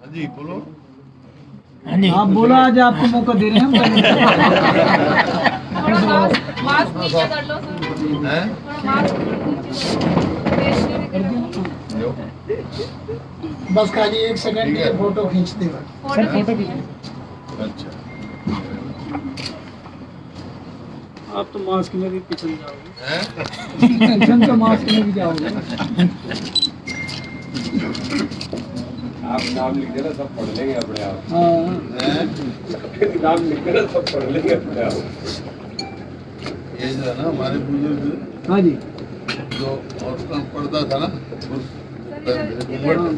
जी बोलो। आप बोला, आज आपको मौका दे रहे हैं हम। मास्क नीचे कर लो सर। हैं? जो बस खाली 1 सेकंड ठीक के है। फोटो खींच देगा। सर फोटो भी अच्छा आप तो मास्क में भी पिछल जाओगे। हैं? टेंशन तो मास्क में भी जाओगे। आप नाम लिख देना, सब पढ़ लेंगे अपने आप। हाँ, हैं? नाम लिख देना, सब पढ़ लेंगे अपने आप। ये जो है ना हमारे बुजुर्ग हाँ जी, जो औरतों का पर्दा था ना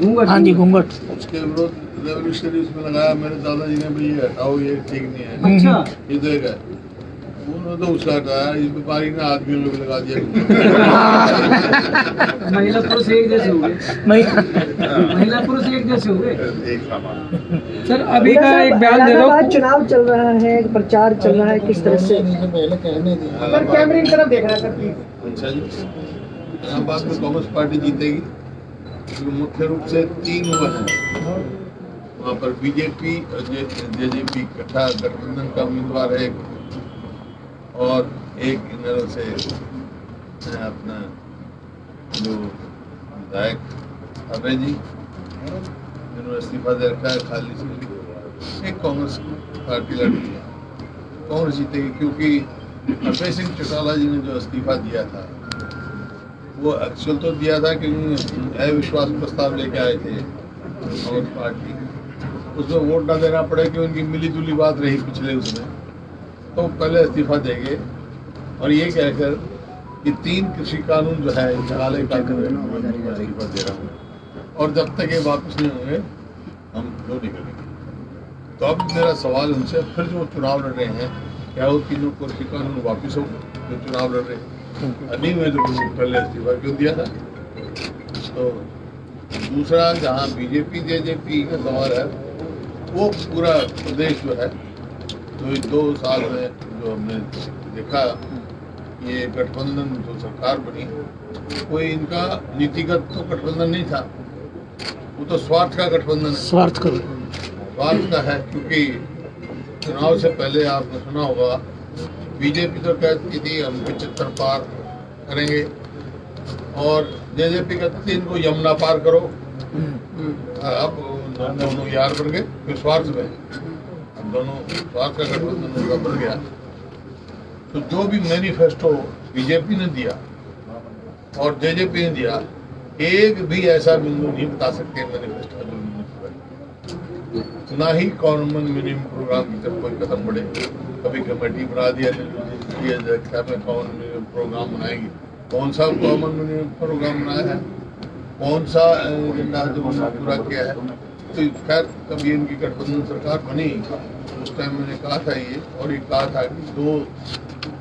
घूंघट। हाँ जी, घूंघट। उसके विरोध रेवोल्यूशनरी उसमें लगाया मेरे दादाजी ने भी, ये हटाओ, ये ठीक नहीं है। अच्छा, ये तो एक है, उन्होंने तो उसका हटाया, इस व्यापारी ने आदमियों में भी लगा दिया। महिला पुरुष एक जैसे हो गए। महिला पुरुष एक जैसे हो गए। एक सामान सर अभी का एक बयान दे दो। चुनाव चल रहा है, प्रचार चल रहा है, किस तरह से? पहले कहने दिया। सर कैमरे की तरफ देख रहा है सर प्लीज। अच्छा जी, इलाहाबाद में कांग्रेस पार्टी जीतेगी। तो मुख्य रूप से 3 हुए हैं वहाँ पर, बीजेपी और जेजेपी इकट्ठा गठबंधन का उम्मीदवार है एक, और एक इधर से अपना जो विधायक अभय जी जिन्होंने इस्तीफा दे रखा है खाली से, एक कांग्रेस पार्टी लड़ती है। कांग्रेस जीतेगी क्योंकि अभय सिंह चौटाला जी ने जो इस्तीफा दिया था वो एक्चुअल तो दिया था कि अविश्वास प्रस्ताव लेके आए थे कांग्रेस पार्टी, उसमें वोट ना देना पड़े कि उनकी मिली जुली बात रही पिछले उसमें, तो पहले इस्तीफा देंगे और ये कहकर कि 3 कृषि कानून जो है काले कानून इस्तीफा दे रहा हूँ, और जब तक ये वापस नहीं होंगे हम जो निकलेंगे। तो अब मेरा सवाल उनसे, फिर जो चुनाव लड़ रहे हैं, क्या वो तीनों कृषि कानून वापस हो जो चुनाव लड़ रहे हैं? नहीं में तो पहले इस्तीफा क्यों दिया था? तो दूसरा, जहाँ बीजेपी जेजेपी का सवाल है, वो पूरा प्रदेश जो है, तो 2 साल में जो हमने देखा ये गठबंधन जो सरकार बनी, कोई इनका नीतिगत तो गठबंधन नहीं था, वो तो स्वार्थ का गठबंधन है। स्वार्थ का है, क्योंकि चुनाव से पहले आपने सुना होगा बीजेपी तो कहती थी हम 75 पार करेंगे, और जेजेपी कहती थी इनको यमुना पार करो। अब दोनों यार बन गए, फिर स्वार्थ में, अब दोनों स्वार्थ का गठबंधन उनका बन गया। तो जो भी मैनिफेस्टो बीजेपी ने दिया और जेजेपी ने दिया, एक भी ऐसा बिंदु नहीं बता सकते मैनिफेस्टो का, ना ही कॉमन मिनिमम प्रोग्राम की तरफ कोई कदम बढ़े। कभी कमेटी बना दिया क्या में कॉमन मिनिमम प्रोग्राम बनाएंगे, कौन सा कॉमन मिनिमम प्रोग्राम बनाया है, कौन सा एजेंडा जो पूरा किया है? तो खैर कभी इनकी गठबंधन सरकार बनी उस टाइम मैंने कहा था ये, और ये कहा था कि 2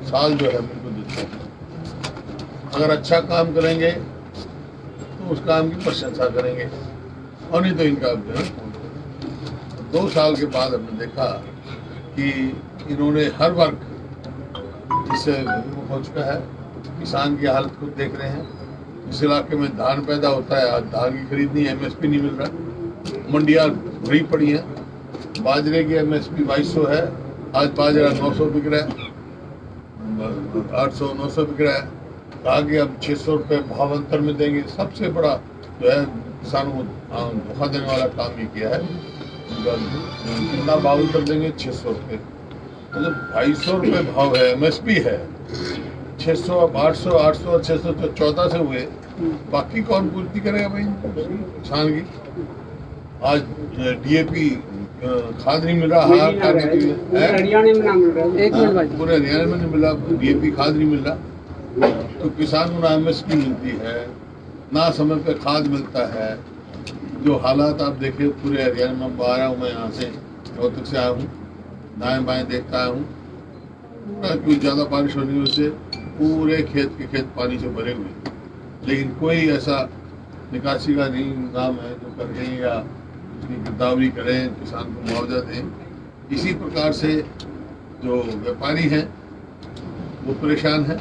साल जो है मेरे को देते हैं, अगर अच्छा काम करेंगे तो उस काम की प्रशंसा करेंगे, और नहीं तो इनका जो है 2 साल के बाद हमने देखा कि इन्होंने हर वर्ग इससे विमुख हो चुका है। किसान की हालत खुद देख रहे हैं, जिस इलाके में धान पैदा होता है आज धान की खरीद नहीं, MSP नहीं मिल रहा, मंडियाँ भरी पड़ी हैं, बाजरे की MSP 2200 है, आज बाजरा 900 बिक रहा है, 800-900 बिक रहा है, कहा कि अब 600 रुपये भाव अंतर में देंगे। सबसे बड़ा जो है किसानों को धोखा देने वाला काम ये किया है, कितना भाव अंतर देंगे 600 रुपये, मतलब 250 रुपये भाव है, MSP है, 600 अब 800 800 600 तो 14 से हुए, बाकी कौन पूर्ति करेगा भाई किसान की? आज DAP खाद नहीं मिल रहा, खाने के लिए हरियाणा में ना मिल रहा है। एक मिनट भाई, पूरे हरियाणा में नहीं मिला, DAP खाद नहीं मिल रहा, तो किसान को ना MSP मिलती है, ना समय पे खाद मिलता है। जो हालात आप देखिए पूरे हरियाणा में, आ रहा हूँ मैं यहाँ से रोहतक से आया हूँ, दाएं बाएं देखता आया हूँ, क्योंकि ज़्यादा बारिश होने की वजह से पूरे खेत के खेत पानी से भरे हुए, लेकिन कोई ऐसा निकासी का नहीं इंतजाम है जो करें या उसकी गिरदावरी करें, किसान को मुआवजा दें। इसी प्रकार से जो व्यापारी हैं वो परेशान हैं,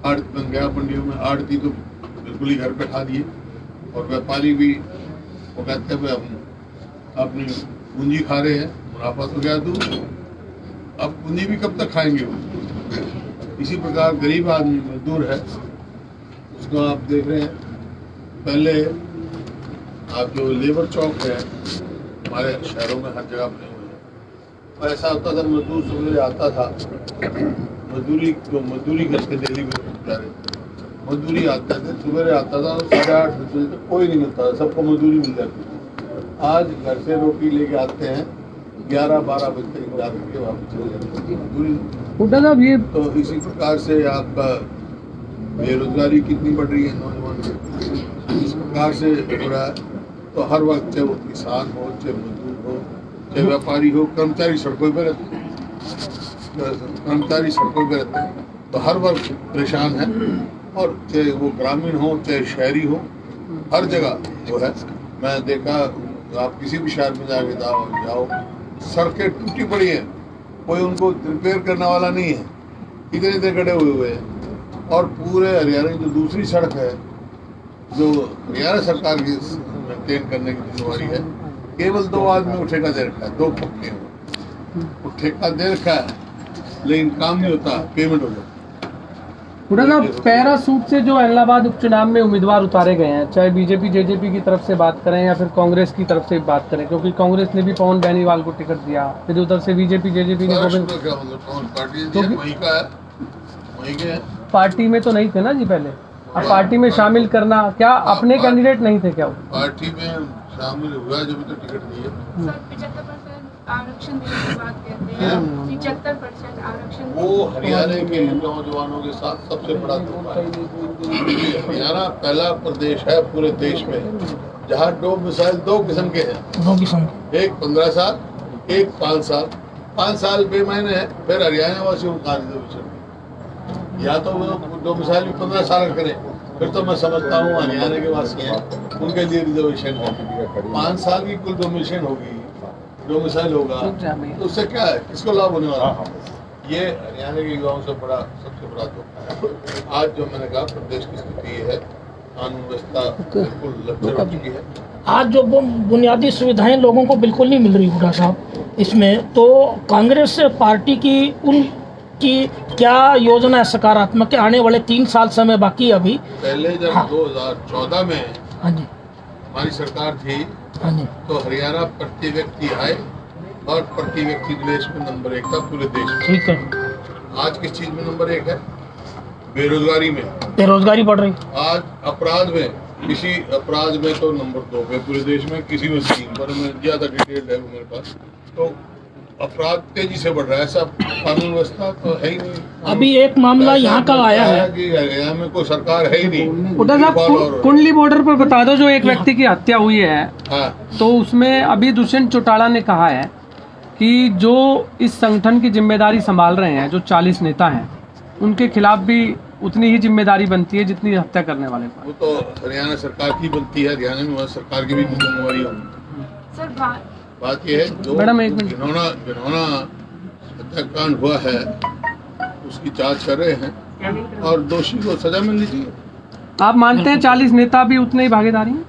आड़त बन गया मंडियों में, आड़ती तो बिल्कुल ही घर पे खा दिए, और व्यापारी भी वो कहते हैं हम अपनी पूंजी खा रहे हैं, मुनाफा तो क्या दूर, अब पूंजी भी कब तक खाएंगे वो। इसी प्रकार गरीब आदमी मजदूर है, उसको आप देख रहे हैं। पहले आप जो लेबर चौक है हमारे शहरों में हर जगह बने हुए हैं, और ऐसा होता था मजदूर सवेरे आता था, मजदूरी करके दिल्ली में बेचारे मजदूरी आते थे, सवेरे आता था 8:30 बजे तक कोई नहीं मिलता था, सबको मजदूरी मिल जाती थी। आज घर से रोटी लेके आते हैं 11-12 बजे तक इंतजार करके वापस चले जाते हैं मजदूरी। हुड्डा साहब ये तो इसी प्रकार से आपका बेरोजगारी कितनी बढ़ रही है नौजवान में, इस प्रकार से हो रहा है। तो हर वक्त चाहे वो किसान हो, चाहे मजदूर हो, चाहे व्यापारी हो, कर्मचारी सड़कों पर रहते हैं, तो हर वर्ग परेशान है। और चाहे वो ग्रामीण हो चाहे शहरी हो, हर जगह वो है। मैं देखा आप किसी भी शहर में जाके जाओ सड़कें टूटी पड़ी हैं, कोई उनको रिपेयर करने वाला नहीं है, इतने गड्ढे हुए हैं। और पूरे हरियाणा की जो दूसरी सड़क है जो हरियाणा सरकार की मेंटेन करने की जिम्मेवारी है, केवल 2 आदमी को ठेका दे रखा है, 2 पक्के वो ठेका दे रखा है, लेकिन काम नहीं होता, पेमेंट हो जाता। हुड्डा साहब पैरासूट से जो इलाहाबाद उपचुनाव में उम्मीदवार उतारे गए हैं, चाहे बीजेपी जेजेपी की तरफ से बात करें या फिर कांग्रेस की तरफ से बात करें, क्योंकि कांग्रेस ने भी पवन बेनीवाल को टिकट दिया, फिर उधर से बीजेपी जेजेपी ने गोविंद क्या मतलब कौन पार्टी है, वहीं का है, वहीं के है। पार्टी में तो नहीं थे ना जी पहले, अब पार्टी में शामिल करना, क्या अपने कैंडिडेट नहीं थे क्या वो? पार्टी में शामिल हुआ जब तो टिकट दिए। सर 75% आरक्षण देने की बात कहते हैं, 75% आरक्षण वो हरियाणा के नौजवानों के साथ सबसे बड़ा धोखा है। हरियाणा पहला प्रदेश है पूरे देश में जहाँ डोमिसाइल 2 किस्म के हैं, 2 किस्म एक 15 साल, एक 5 साल। 5 साल बेमायने है, फिर हरियाणा वासियों को कहा रिजर्वेशन, या तो वो डोमिसाइल भी 15 साल करें, फिर तो मैं समझता हूँ हरियाणा के वासी हैं उनके लिए रिजर्वेशन है। 5 साल की कुल डोमिशन होगी, डोमिसाइल होगा, तो उससे क्या है, किसको लाभ होने वाला है? ये हरियाणा के युवाओं से बड़ा सबसे बड़ा धोखा है। आज जो मैंने कहा प्रदेश की स्थिति है, कानून व्यवस्था बिल्कुल लचर हो चुकी है। आज जो बुनियादी सुविधाएं लोगों को बिल्कुल नहीं मिल रही हुड्डा साहब इसमें, तो कांग्रेस पार्टी की उनकी क्या योजना है सकारात्मक के आने वाले 3 साल समय बाकी है अभी? पहले जब हाँ। 2014 में हाँ जी, हमारी सरकार थी हाँ जी, तो हरियाणा प्रति व्यक्ति आय और प्रति व्यक्ति निवेश में नंबर 1 था पूरे देश में। ठीक है। आज किस चीज में नंबर 1 है? बेरोजगारी में। बेरोजगारी बढ़ रही। आज अपराध में, किसी अपराध में तो नंबर 2 पे पूरे देश में, किसी में 3 पर। मैं ज्यादा डिटेल है मेरे पास। तो अपराध तेजी से बढ़ रहा है, ऐसा कानून व्यवस्था तो है ही नहीं। अभी एक मामला यहाँ का आया है कि हरियाणा में कोई सरकार है ही नहीं। हुड्डा साहब कुंडली बॉर्डर पर बता दो, जो एक व्यक्ति की हत्या हुई है, हाँ, तो उसमें अभी दुष्यंत चौटाला ने कहा है कि जो इस संगठन की जिम्मेदारी संभाल रहे हैं, जो 40 नेता हैं, उनके खिलाफ भी उतनी ही जिम्मेदारी बनती है जितनी हत्या करने वाले पर। वो तो हरियाणा सरकार की बनती है, हरियाणा में वहाँ सरकार की भी जिम्मेवारी होगी। सर बात यह है जो मैडम, एक मिनट। जिन्होंने हत्याकांड हुआ है उसकी जांच कर रहे हैं और दोषी को सजा मिलनी चाहिए। आप मानते हैं 40 नेता भी उतने ही भागीदारी हैं?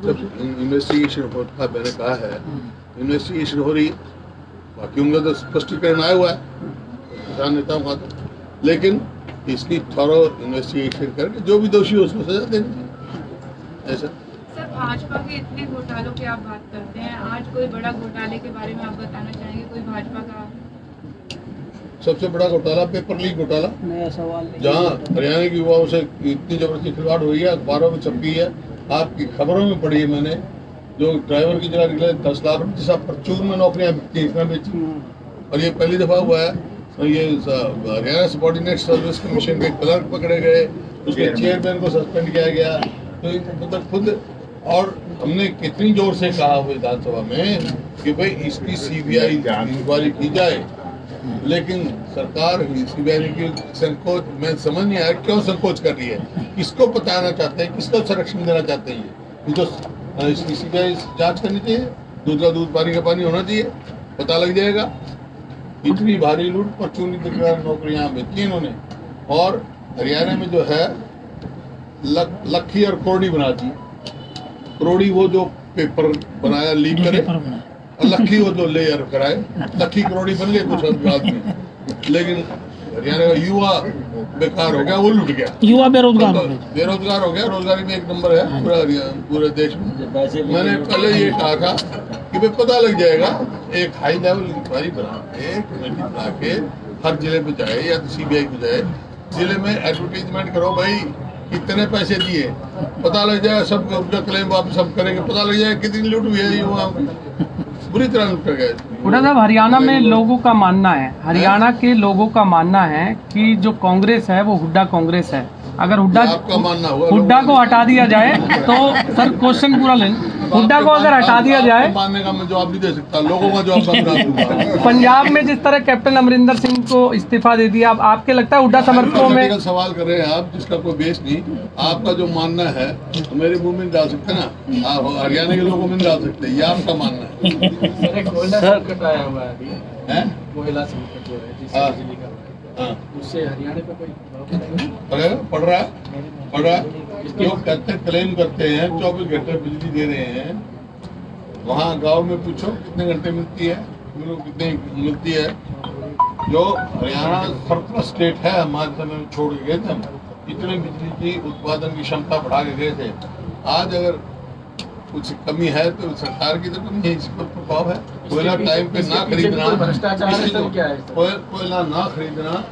जब इन्वेस्टिगेशन होता, मैंने कहा है इन्वेस्टिगेशन हो रही है, बाकी उनका तो स्पष्टीकरण आया हुआ है किसान नेताओं का, तो लेकिन इसकी थॉरो इन्वेस्टिगेशन करके जो भी दोषी हो उसको सजा देनी चाहिए। ऐसा सर भाजपा के इतने घोटालों की आप बात करते हैं, आज कोई बड़ा घोटाले के बारे में आप बताना चाहेंगे? कोई भाजपा का सबसे बड़ा घोटाला पेपर लीक घोटाला, नया सवाल नहीं। जहाँ हरियाणा के युवाओं से इतनी जबरदस्ती खिलवाड़ हुई है, अखबारों में छपी है, आपकी खबरों में पढ़ी है मैंने। जो ड्राइवर की जगह निकले 10 लाख रुपये जैसा परचून में नौकरियां बेची, और ये पहली दफा हुआ है। तो ये हरियाणा सबॉर्डिनेट सर्विस कमीशन के क्लर्क पकड़े गए, उसके चेयरमैन को सस्पेंड किया गया। तो मतलब खुद, और हमने कितनी जोर से कहा विधानसभा में कि भाई इसकी सीबीआई इंक्वायरी की जाए, लेकिन सरकार सीबीआई की संकोच, मैं समझ नहीं आया क्यों संकोच कर रही है, किसको बताना चाहते हैं, किसको संरक्षण देना चाहते हैं। ये तो इसकी सीबीआई जांच करनी चाहिए, दूध का दूध पानी का पानी होना चाहिए, पता लग जाएगा। इतनी भारी लूट पर चुनी नौकरियां बेची इन्होंने, और हरियाणा में जो है लखी और करोड़ी बना दी। करोड़ी वो जो पेपर बनाया, लीक करे, और लखी वो तो लेयर कराए, लखी करोड़ी बन गए कुछ आदमी, लेकिन हरियाणा का युवा बेकार हो गया, वो लुट गया, युवा बेरोजगार हो गए। बेरोजगार हो गया, रोजगारी में 1 नंबर है पूरा पूरे देश में। मैंने पहले ये कहा था कि भाई पता लग जाएगा, एक हाई लेवल इंक्वायरी बना के, कमेटी बना के हर जिले में जाए या तो सीबीआई को जाए, जिले में एडवर्टीजमेंट करो भाई कितने पैसे दिए, पता लग जाए, सब उनका क्लेम वापस सब करेंगे, पता लग जाए कितनी लूट हुई है, युवा बुरी तरह लूट गए। हुड्डा साहब, हरियाणा में लोगों का मानना है, हरियाणा के लोगों का मानना है कि जो कांग्रेस है वो हुड्डा कांग्रेस है। अगर आपका मानना हुआ हुड्डा को हटा दिया जाए तो सर क्वेश्चन पूरा लें, हुड्डा को अगर हटा दिया जाए, मानने का मैं जवाब नहीं दे सकता, लोगों का जवाब मैं दूंगा। पंजाब में जिस तरह कैप्टन अमरिंदर सिंह को इस्तीफा दे दिया, अब आपके लगता है हुड्डा समर्थकों में? सवाल कर रहे हैं आप जिसका कोई बेस नहीं, आपका जो मानना है तो मेरे मुंह में डाल सकते ना, आप हरियाणा के लोगों में डाल सकते, ये आपका मानना है। कोयला संकट आया हुआ है अभी, हैं? कोयला संकट जो है जिससे हाँ। बिजली का, हाँ। उससे हरियाणा पे कोई पड़ रहा है, जो कहते क्लेम करते हैं 24 घंटे बिजली दे रहे हैं, वहाँ गांव में पूछो कितने घंटे मिलती है, कितनी मिलती है। जो हरियाणा सरप्लस स्टेट है, हमारे समय में छोड़ के गए थे हम, इतने बिजली की उत्पादन की क्षमता बढ़ा के गए थे। आज अगर कुछ कमी है तो सरकार की तो कमी है, इस पर प्रभाव है। कोयला टाइम पे ना खरीदना, कोयला ना खरीदना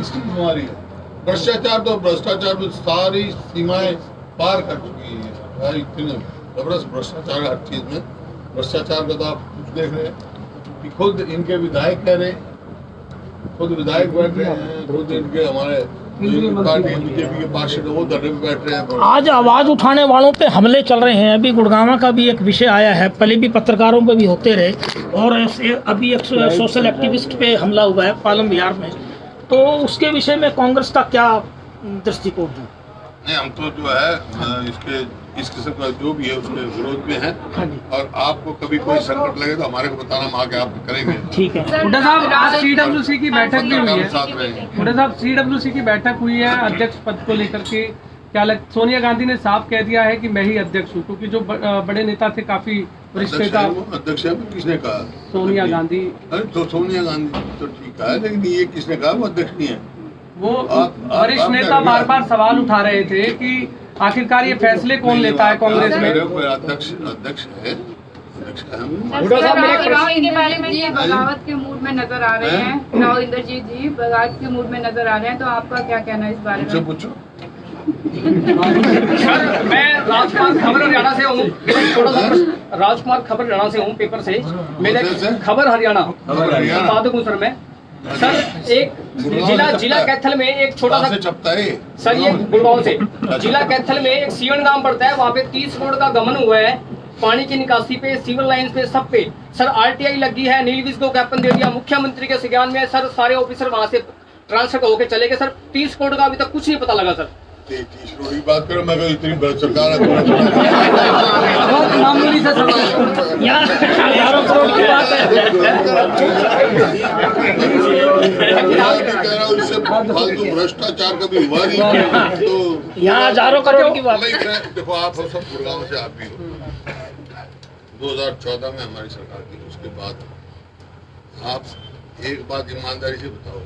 इसकी बीमारी है। भ्रष्टाचार तो भ्रष्टाचार में सारी सीमाएं पार कर चुकी है, इतने जबरदस्त भ्रष्टाचार हर चीज में। भ्रष्टाचार का तो आप देख रहे हैं कि खुद इनके विधायक कह रहे, खुद विधायक बैठ रहे हैं, खुद इनके हमारे पार्टी बीजेपी के पार्षद वो धरने पे बैठ रहे हैं। आज आवाज उठाने वालों पे हमले चल रहे हैं। अभी गुड़गांव का भी एक विषय आया है, पहले भी पत्रकारों पे भी होते रहे, और अभी एक सोशल एक्टिविस्ट पे हमला हुआ है पालम बिहार में, तो उसके विषय में कांग्रेस का क्या दृष्टिकोण है? नहीं, हम तो जो है इस किस्म का जो भी है उसके विरोध में है, और आपको कभी कोई संकट लगे तो हमारे को बताना, हम आके आप करेंगे। ठीक है। हुड्डा साहब, आज सीडब्ल्यूसी की बैठक भी हुई है, साथ रहेंगे। हुड्डा साहब सीडब्ल्यूसी की बैठक हुई है, अध्यक्ष पद को लेकर के क्या सोनिया गांधी ने साफ कह दिया है कि मैं ही अध्यक्ष हूँ, क्योंकि जो बड़े नेता थे काफी वरिष्ठ नेता, अध्यक्ष है, किसने कहा? सोनिया गांधी। अरे तो सोनिया गांधी तो ठीक है, लेकिन ये किसने कहा वो अध्यक्ष नहीं है? वो वरिष्ठ नेता बार बार सवाल उठा रहे थे कि आखिरकार ये फैसले कौन लेता है कांग्रेस में? अध्यक्ष है, अध्यक्ष है हम। राहुल के बारे में ये बगावत के मूड में नजर आ रहे हैं, राव इंद्रजीत जी बगावत के मूड में नजर आ रहे हैं, तो आपका क्या कहना है इस बारे में? पूछो। सर, मैं राजकुमार खबर हरियाणा से हूँ, थोड़ा सा राजकुमार खबर हरियाणा से हूँ, पेपर से मेरे खबर हरियाणा संपादक हूँ सर मैं। सर, एक जिला कैथल में एक छोटा सा छपता है सर, ये गुड़गांव से जिला कैथल में एक सीवन गांव पड़ता है, वहाँ पे 30 करोड़ का गमन हुआ है, पानी की निकासी पे, सिविल लाइंस पे, सब पे। सर आरटीआई लगी है, नील विज को ज्ञापन दे दिया, मुख्यमंत्री के संज्ञान में। सर सारे ऑफिसर वहाँ से ट्रांसफर होकर चले गए। सर 30 करोड़ का अभी तक कुछ नहीं पता लगा सर। 30 करोड़ की बात करो, मैं इतनी बड़ी सरकार है, मामूली से सर हजारों करोड़ की बात है। उससे फालतू भ्रष्टाचार कभी हुआ नहीं, तो यहाँ हजारों करोड़ की बात। देखो आप सब गुड़गांव से आप ही हो, 2014 में हमारी सरकार थी, उसके बाद आप एक बात ईमानदारी से बताओ,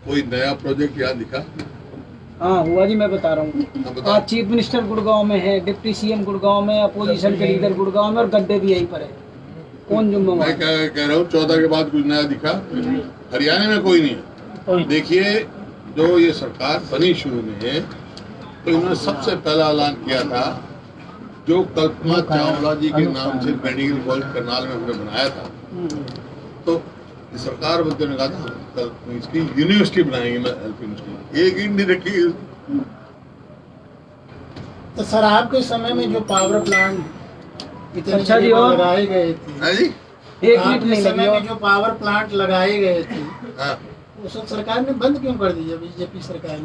कोई नया प्रोजेक्ट यहाँ दिखा? हाँ हुआ जी, मैं बता रहा हूँ। आज चीफ मिनिस्टर गुड़गांव में है, डिप्टी सीएम गुड़गांव में, अपोजिशन के लीडर गुड़गांव में, और गड्ढे भी यहीं पर है। कौन जुम्मेवार? मैं कह रहा हूँ 14 के बाद कुछ नया दिखा? हरियाणा में कोई नहीं है। देखिए, जो ये सरकार बनी शुरू में है, तो इन्होंने सबसे पहला ऐलान किया था, जो कल्पना चावला जी के नाम से मेडिकल कॉलेज करनाल में हमने बनाया था, तो सरकार बंदे ने कहा था इसकी यूनिवर्सिटी बनाएंगे, मैं हेल्थ यूनिवर्सिटी, एक ईंट नहीं रखी। तो सर आपके समय में जो पावर प्लांट इतने अच्छा जी, और लगाए गए थे, है जी? एक मिनट आपके नहीं समय लगी। में जो पावर प्लांट लगाए गए थे, हाँ, वो सब सरकार ने बंद क्यों कर दिया? बीजेपी सरकार ने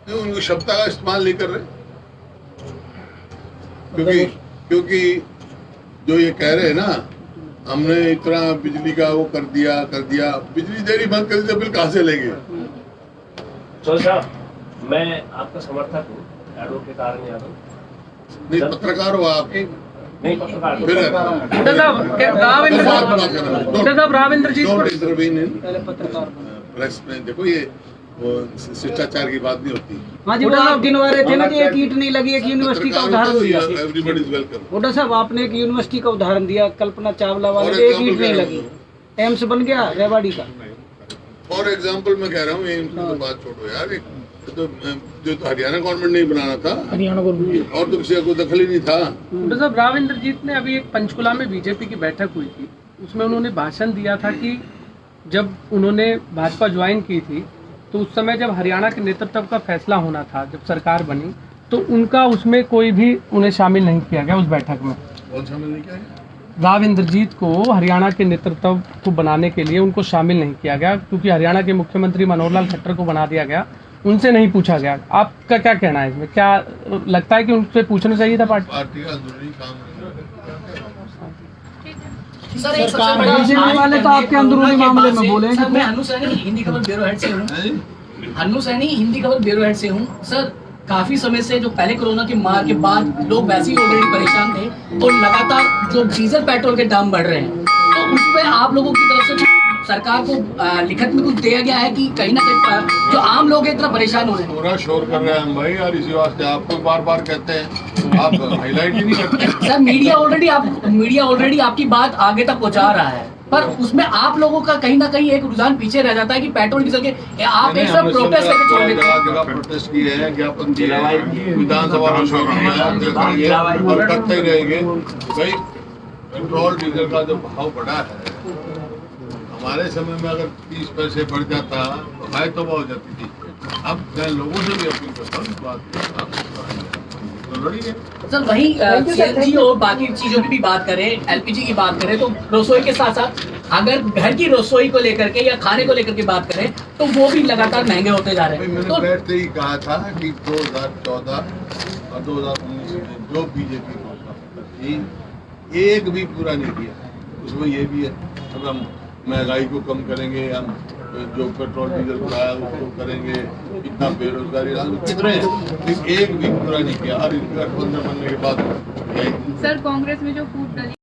नहीं, उनको क्षमता का इस्तेमाल नहीं कर रहे, क्योंकि जो ये कह रहे हैं ना, हमने इतना बिजली का वो कर दिया, बिजली देनी बंद कर दी तो बिल कहाँ से लेंगे? चौधरी साहब, मैं आपका समर्थक हूँ, एडवोकेट आर्यन यादव। नहीं, पत्रकार हो आप, नहीं पत्रकार फिर हुड्डा साहब राव इंद्रजीत डोंट पर इंटरवीन इन प्रेस में। देखो ये वो शिष्टाचार की बात नहीं होती। हाँ जी, वो आप गिनवा रहे थे ना कि एक ईंट नहीं लगी, एक यूनिवर्सिटी का उदाहरण दिया। Everybody is welcome. हुड्डा साहब, आपने एक यूनिवर्सिटी का उदाहरण दिया, कल्पना चावला वाले, और एक ईंट एग्जाम्पल नहीं कह लगी, रहा एम्स बन गया रेवाड़ी का। फॉर एग्जाम्पल मैं कह रहा हूँ, एम्स की तो बात छोड़ो यार, तो हरियाणा गवर्नमेंट ने ही बनाना था, हरियाणा गवर्नमेंट और तो किसी का कोई दखल ही नहीं था। हुड्डा साहब, राव इंद्रजीत ने अभी एक पंचकुला में बीजेपी की बैठक हुई थी, उसमें उन्होंने भाषण दिया था कि जब उन्होंने भाजपा ज्वाइन की थी तो उस समय जब हरियाणा के नेतृत्व का फैसला होना था, जब सरकार बनी, तो उनका उसमें कोई भी उन्हें शामिल नहीं किया गया उस बैठक में। कौन शामिल नहीं किया? राव इंद्रजीत को हरियाणा के नेतृत्व को बनाने के लिए उनको शामिल नहीं किया गया, क्योंकि हरियाणा के मुख्यमंत्री मनोहर लाल खट्टर को बना दिया गया, उनसे नहीं पूछा गया। आपका क्या कहना है इसमें? क्या लगता है कि उनसे पूछना चाहिए था पार्टी का अंदरूनी काम सर एक सबसे बड़ा बीजेपी वाले तो आपके अंदरूनी मामले में बोले हैं सर, कि मैं हन्नू सैनी हिंदी खबर ब्यूरो हेड से हूँ। है। हन्नू सैनी हिंदी खबर ब्यूरो हेड से हूँ सर। काफी समय से जो पहले कोरोना की मार के बाद लोग वैसे ही ऑलरेडी परेशान थे, और लगातार जो डीजल पेट्रोल के दाम बढ़ रहे हैं, तो उस पर आप लोगों की तरफ से सरकार को लिखित में कुछ दिया गया है कि कहीं ना कहीं जो आम लोग हैं इतना परेशान हो रहे हैं? पूरा शोर कर रहे हैं हम भाई यार, इसी वास्ते आपको बार बार कहते हैं, आप हाईलाइट ही नहीं करते। सर मीडिया ऑलरेडी आपकी बात आगे तक पहुंचा रहा है, पर उसमें आप लोगों का कहीं ना कहीं एक रुझान पीछे रह जाता है कि पेट्रोल डीजल के आप एक सब प्रोटेस्ट लेके छोड़ देते हैं। जगह प्रोटेस्ट किए हैं, ज्ञापन दिए हैं, विधानसभा में शोर किया है, और करते ही रहेंगे। भाई पेट्रोल डीजल का जो भाव बढ़ा है, हमारे समय में अगर 30 पैसे बढ़ जाता तो हाय तो हो जाती थी। अब मैं लोगों से भी अपील करता हूँ, बात तो लड़ी है। सर वही सीएनजी और बाकी चीजों की भी बात करें, एलपीजी की बात करें, तो रसोई के साथ साथ अगर घर की रसोई को लेकर के या खाने को लेकर के बात करें तो वो भी लगातार महंगे होते जा रहे हैं। मैंने तो बैठते ही कहा था कि 2014 और 2019 में जो बीजेपी थी, एक भी पूरा नहीं किया। उसमें ये भी है, अब हम महंगाई को कम करेंगे, हम जो पेट्रोल डीजल बढ़ाया उसको करेंगे, इतना बेरोजगारी कितने हैं, एक भी पूरा नहीं किया। और गठबंधन बनने के बाद सर कांग्रेस में जो फूट डली